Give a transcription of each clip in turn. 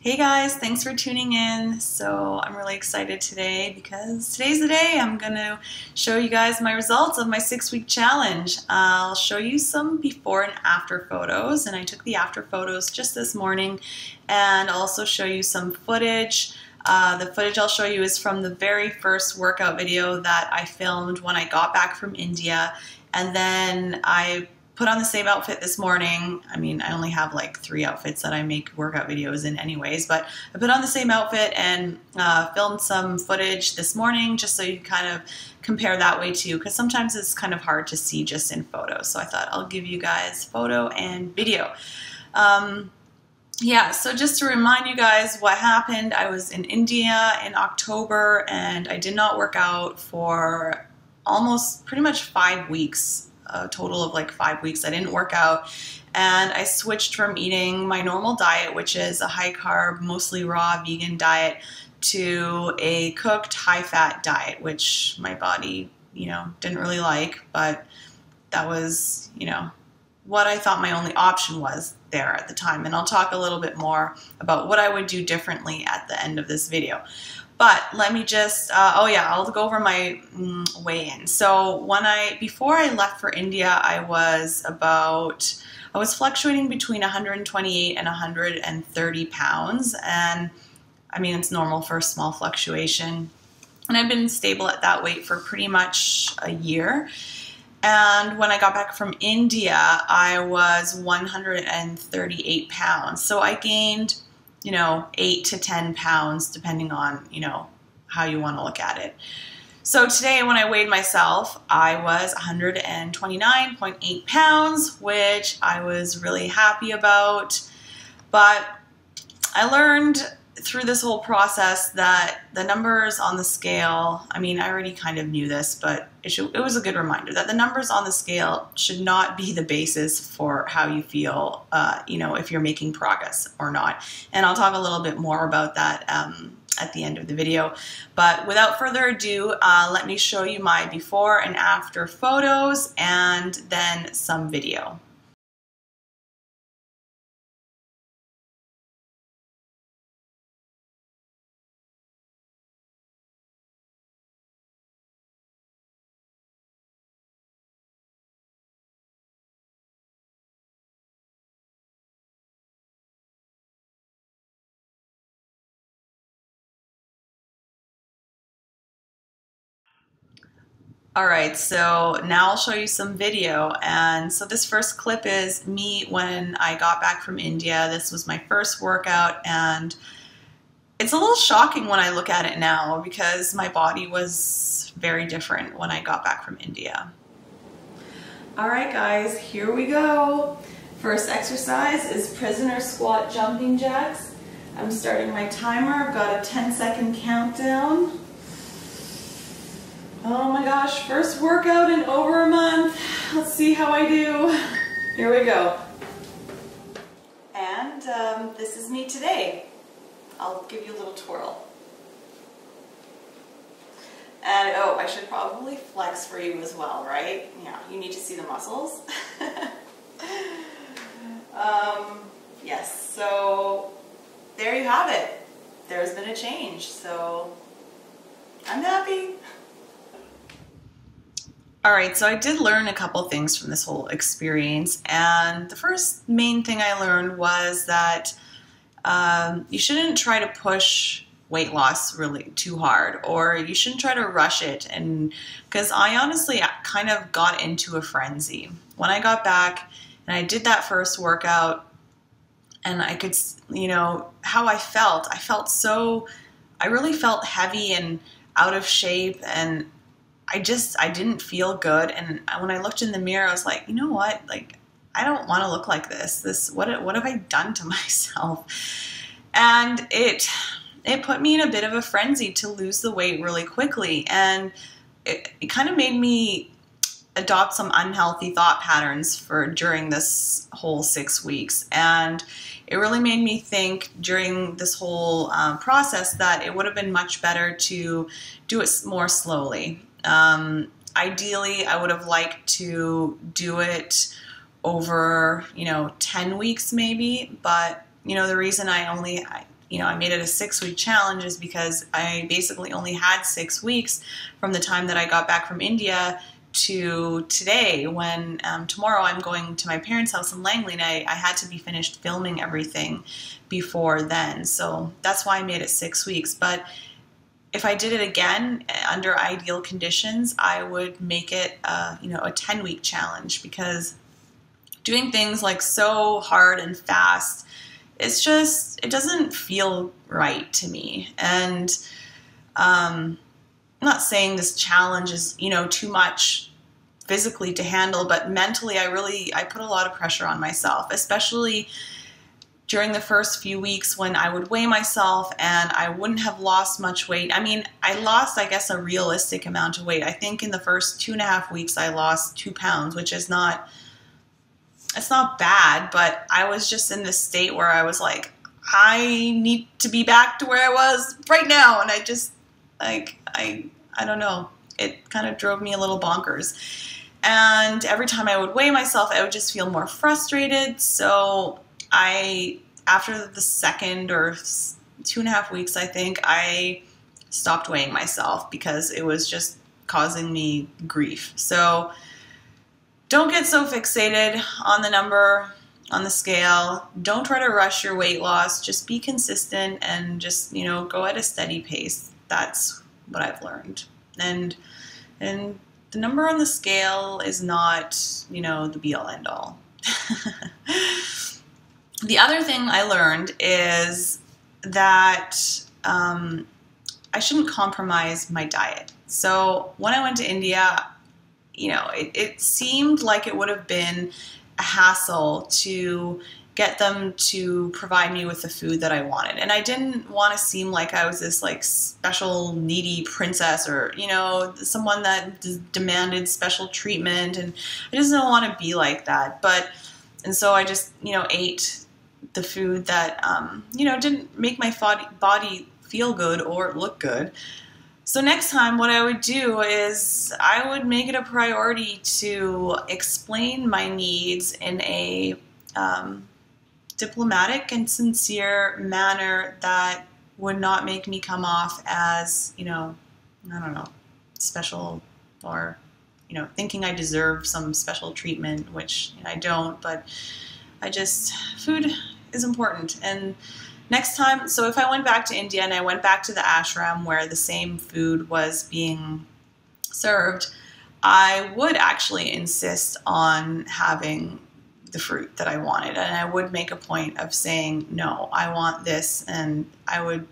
Hey guys, thanks for tuning in. So I'm really excited today because today's the day I'm going to show you guys my results of my 6-week challenge. I'll show you some before and after photos, and I took the after photos just this morning, and I'll also show you some footage. The footage I'll show you is from the very first workout video that I filmed when I got back from India, and then I put on the same outfit this morning. I mean, I only have like 3 outfits that I make workout videos in anyways, but I put on the same outfit and filmed some footage this morning just so you can kind of compare that way too, because sometimes it's kind of hard to see just in photos. So I thought I'll give you guys photo and video. Yeah, so just to remind you guys what happened, I was in India in October and I did not work out for almost pretty much 5 weeks. A total of like 5 weeks I didn't work out, and I switched from eating my normal diet, which is a high carb, mostly raw vegan diet, to a cooked high fat diet, which my body, didn't really like, but that was, what I thought my only option was there at the time. And I'll talk a little bit more about what I would do differently at the end of this video. But let me just, I'll go over my weigh-in. So before I left for India, I was fluctuating between 128 and 130 pounds. And I mean, it's normal for a small fluctuation. And I've been stable at that weight for pretty much a year. And when I got back from India, I was 138 pounds. So I gained 8 to 10 pounds, depending on, how you want to look at it. So today when I weighed myself, I was 129.8 pounds, which I was really happy about. But I learned through this whole process that the numbers on the scale, I mean, I already kind of knew this, but it was a good reminder that the numbers on the scale should not be the basis for how you feel, if you're making progress or not. And I'll talk a little bit more about that at the end of the video. But without further ado, let me show you my before and after photos and then some video. Alright, so now I'll show you some video. And so this first clip is me when I got back from India. This was my first workout, and it's a little shocking when I look at it now because my body was very different when I got back from India. Alright guys, here we go. First exercise is prisoner squat jumping jacks. I'm starting my timer. I've got a 10-second countdown. Oh my gosh, first workout in over a month. Let's see how I do. Here we go. And this is me today. I'll give you a little twirl. And oh, I should probably flex for you as well, right? Yeah, you need to see the muscles. Yes, so there you have it. There's been a change, so I'm happy. Alright, so I did learn a couple things from this whole experience, and the first main thing I learned was that you shouldn't try to push weight loss really too hard, or you shouldn't try to rush it, and because I honestly kind of got into a frenzy. When I got back and I did that first workout, and I could, how I felt I really felt heavy and out of shape, and I didn't feel good. And when I looked in the mirror, I was like, you know what? Like, I don't want to look like this. What have I done to myself? And it put me in a bit of a frenzy to lose the weight really quickly. And it kind of made me adopt some unhealthy thought patterns during this whole 6 weeks. And it really made me think during this whole process that it would have been much better to do it more slowly. Ideally, I would have liked to do it over, 10 weeks maybe, but, the reason I I made it a 6-week challenge is because I basically only had 6 weeks from the time that I got back from India to today, when tomorrow I'm going to my parents' house in Langley, and I had to be finished filming everything before then. So that's why I made it 6 weeks. But if I did it again under ideal conditions, I would make it a 10-week challenge, because doing things like so hard and fast, it doesn't feel right to me. And I'm not saying this challenge is, too much physically to handle, but mentally I put a lot of pressure on myself, especially during the first few weeks when I would weigh myself and I wouldn't have lost much weight. I mean, I lost, I guess, a realistic amount of weight. I think in the first 2.5 weeks I lost 2 pounds, which is it's not bad, but I was just in this state where I was like, I need to be back to where I was right now. And I just, I don't know, it kind of drove me a little bonkers. And every time I would weigh myself, I would just feel more frustrated. So after the second or 2.5 weeks, I think, I stopped weighing myself because it was just causing me grief. So don't get so fixated on the number on the scale. Don't try to rush your weight loss. Just be consistent and just, go at a steady pace. That's what I've learned. And the number on the scale is not, the be-all, end-all. The other thing I learned is that I shouldn't compromise my diet. So when I went to India, it seemed like it would have been a hassle to get them to provide me with the food that I wanted. And I didn't want to seem like I was this like special needy princess or, someone that demanded special treatment. And I just don't want to be like that. And so I just, ate the food that, didn't make my body feel good or look good. So next time what I would do is I would make it a priority to explain my needs in a diplomatic and sincere manner that would not make me come off as, I don't know, special, or, thinking I deserve some special treatment, which I don't, but food is important. And next time, so if I went back to India and I went back to the ashram where the same food was being served, I would actually insist on having the fruit that I wanted. And I would make a point of saying, no, I want this. And I would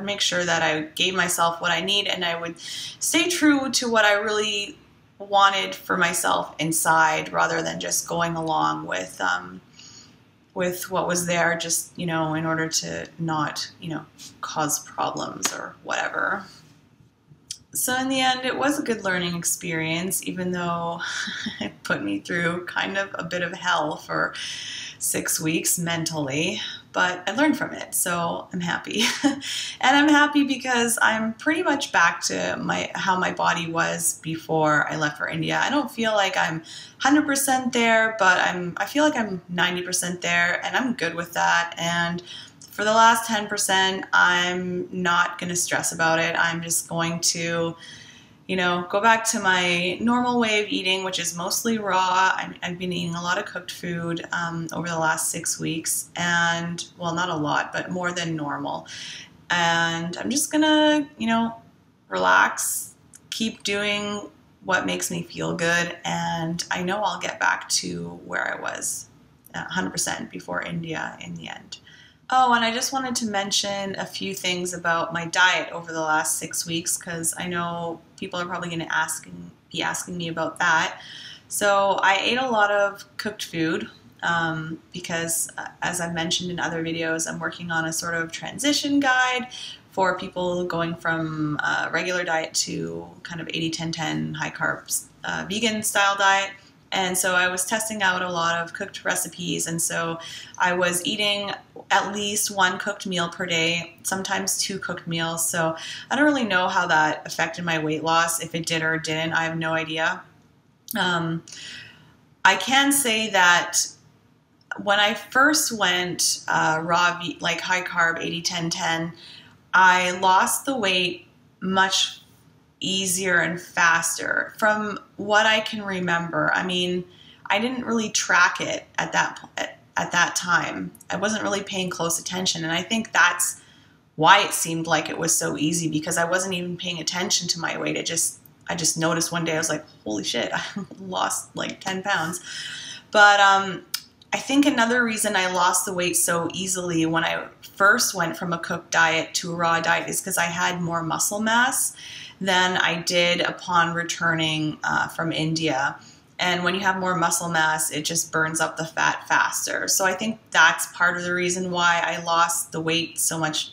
make sure that I gave myself what I need, and I would stay true to what I really wanted for myself inside, rather than just going along with what was there, just, in order to not, cause problems or whatever. So in the end, it was a good learning experience, even though it put me through kind of a bit of hell for 6 weeks mentally, but I learned from it, so I'm happy. And I'm happy because I'm pretty much back to how my body was before I left for India. I don't feel like I'm 100% there, but I feel like I'm 90% there, and I'm good with that. And for the last 10%, I'm not going to stress about it. I'm just going to, go back to my normal way of eating, which is mostly raw. I've been eating a lot of cooked food over the last 6 weeks, and, well, not a lot, but more than normal. And I'm just going to, relax, keep doing what makes me feel good, and I know I'll get back to where I was 100% before India in the end. Oh, and I just wanted to mention a few things about my diet over the last 6 weeks, because I know people are probably going to be asking me about that. So I ate a lot of cooked food because, as I've mentioned in other videos, I'm working on a sort of transition guide for people going from a regular diet to kind of 80-10-10 high carbs vegan style diet. And so I was testing out a lot of cooked recipes, and so I was eating at least 1 cooked meal per day, sometimes 2 cooked meals. So I don't really know how that affected my weight loss, if it did or didn't. I have no idea. I can say that when I first went like high carb 80-10-10, I lost the weight much easier and faster from what I can remember. I mean, I didn't really track it at that time. I wasn't really paying close attention, and I think that's why it seemed like it was so easy, because I wasn't even paying attention to my weight. I just noticed one day, I was like, holy shit, I lost like 10 pounds. But I think another reason I lost the weight so easily when I first went from a cooked diet to a raw diet is because I had more muscle mass than I did upon returning from India. And when you have more muscle mass, it just burns up the fat faster. So I think that's part of the reason why I lost the weight so much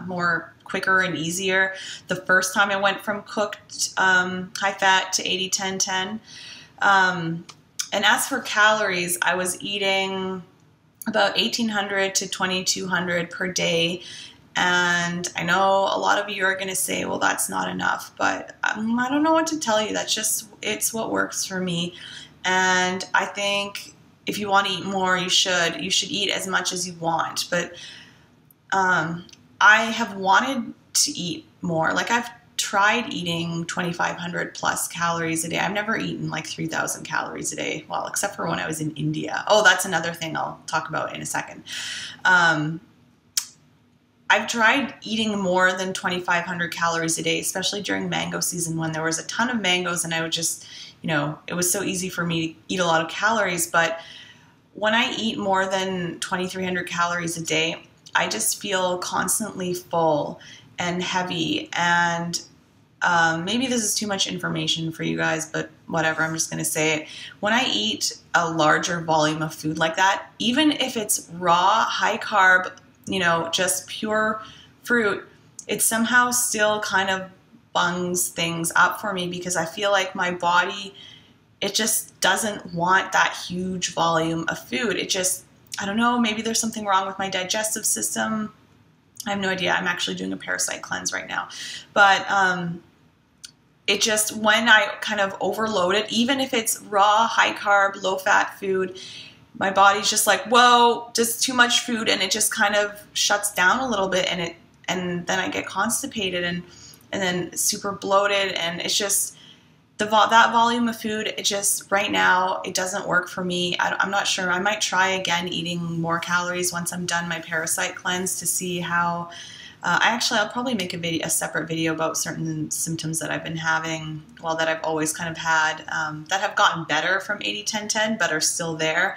more quicker and easier the first time I went from cooked high fat to 80-10-10. And as for calories, I was eating about 1,800 to 2,200 per day. And I know a lot of you are going to say, well, that's not enough, but I don't know what to tell you. It's what works for me. And I think if you want to eat more, you should eat as much as you want. But I have wanted to eat more. Like, I've tried eating 2,500 plus calories a day. I've never eaten like 3,000 calories a day. Well, except for when I was in India. Oh, that's another thing I'll talk about in a second. I've tried eating more than 2,500 calories a day, especially during mango season when there was a ton of mangoes and I would just, it was so easy for me to eat a lot of calories. But when I eat more than 2,300 calories a day, I just feel constantly full and heavy. And maybe this is too much information for you guys, but whatever, I'm just going to say it. When I eat a larger volume of food like that, even if it's raw, high carb, just pure fruit, it somehow still kind of bungs things up for me, because I feel like my body, it just doesn't want that huge volume of food. I don't know, maybe there's something wrong with my digestive system. I have no idea. I'm actually doing a parasite cleanse right now. But when I kind of overload it, even if it's raw, high carb, low fat food, my body's just like, whoa, just too much food, and it just kind of shuts down a little bit, and then I get constipated and then super bloated, and it's just that volume of food. It just right now it doesn't work for me. I'm not sure. I might try again eating more calories once I'm done my parasite cleanse to see how. I'll probably make a separate video about certain symptoms that I've been having, that I've always kind of had, that have gotten better from 80-10-10, but are still there,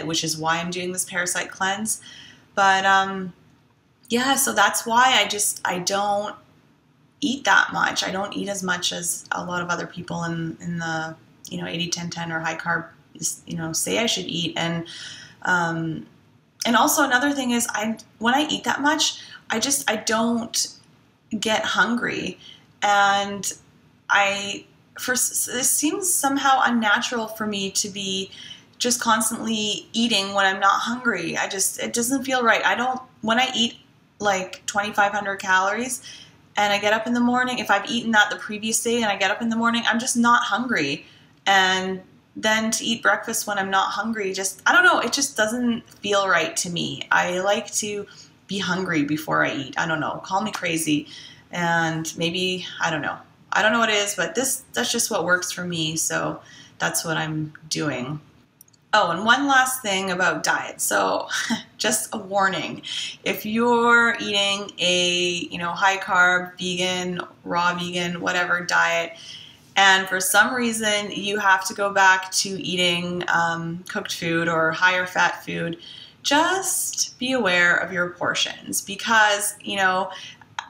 which is why I'm doing this parasite cleanse. But yeah, so that's why I don't eat that much. I don't eat as much as a lot of other people in the 80-10-10 or high carb say I should eat. And also another thing is when I eat that much, I don't get hungry, and this seems somehow unnatural for me to be just constantly eating when I'm not hungry. It doesn't feel right. When I eat like 2,500 calories and I get up in the morning, if I've eaten that the previous day and I get up in the morning, I'm just not hungry. And then to eat breakfast when I'm not hungry, I don't know, it just doesn't feel right to me. I like to be hungry before I eat. I don't know, call me crazy. And maybe, I don't know what it is, but that's just what works for me. So that's what I'm doing. Oh, and one last thing about diet. So just a warning, if you're eating a, high carb, vegan, raw vegan, whatever diet, and for some reason you have to go back to eating cooked food or higher fat food, just be aware of your portions, because,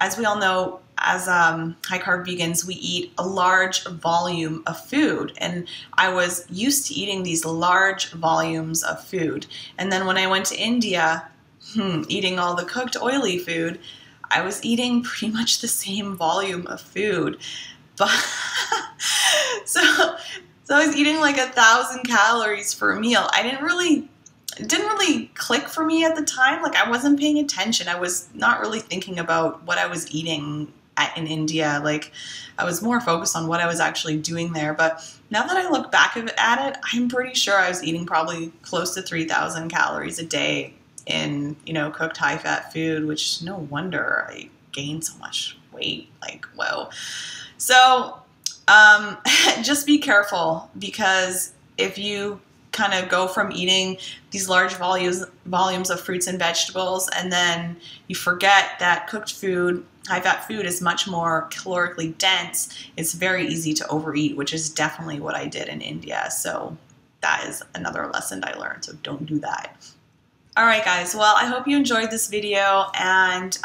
as we all know, as high carb vegans, we eat a large volume of food, and I was used to eating these large volumes of food. And then when I went to India, eating all the cooked oily food, I was eating pretty much the same volume of food. But so I was eating like 1,000 calories for a meal. It didn't really click for me at the time. Like, I wasn't paying attention. I was not really thinking about what I was eating in India. Like, I was more focused on what I was actually doing there. But now that I look back at it, I'm pretty sure I was eating probably close to 3,000 calories a day in, cooked high-fat food, which no wonder I gained so much weight. Like, whoa. So just be careful, because if you kind of go from eating these large volumes of fruits and vegetables, and then you forget that cooked food, high-fat food, is much more calorically dense, it's very easy to overeat, which is definitely what I did in India. So that is another lesson I learned, so don't do that. All right, guys, well, I hope you enjoyed this video, and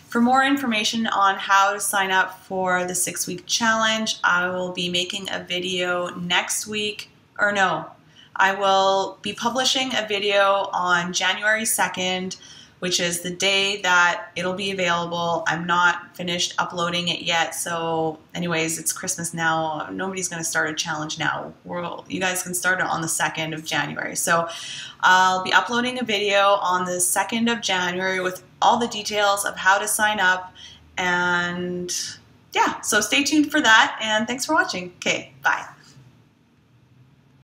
for more information on how to sign up for the 6-week challenge, I will be making a video next week, or no, I will be publishing a video on January 2nd, which is the day that it'll be available. I'm not finished uploading it yet, so anyways, it's Christmas now. Nobody's going to start a challenge now. You guys can start it on the 2nd of January. So I'll be uploading a video on the 2nd of January with all the details of how to sign up, and yeah, so stay tuned for that, and thanks for watching. Okay, bye.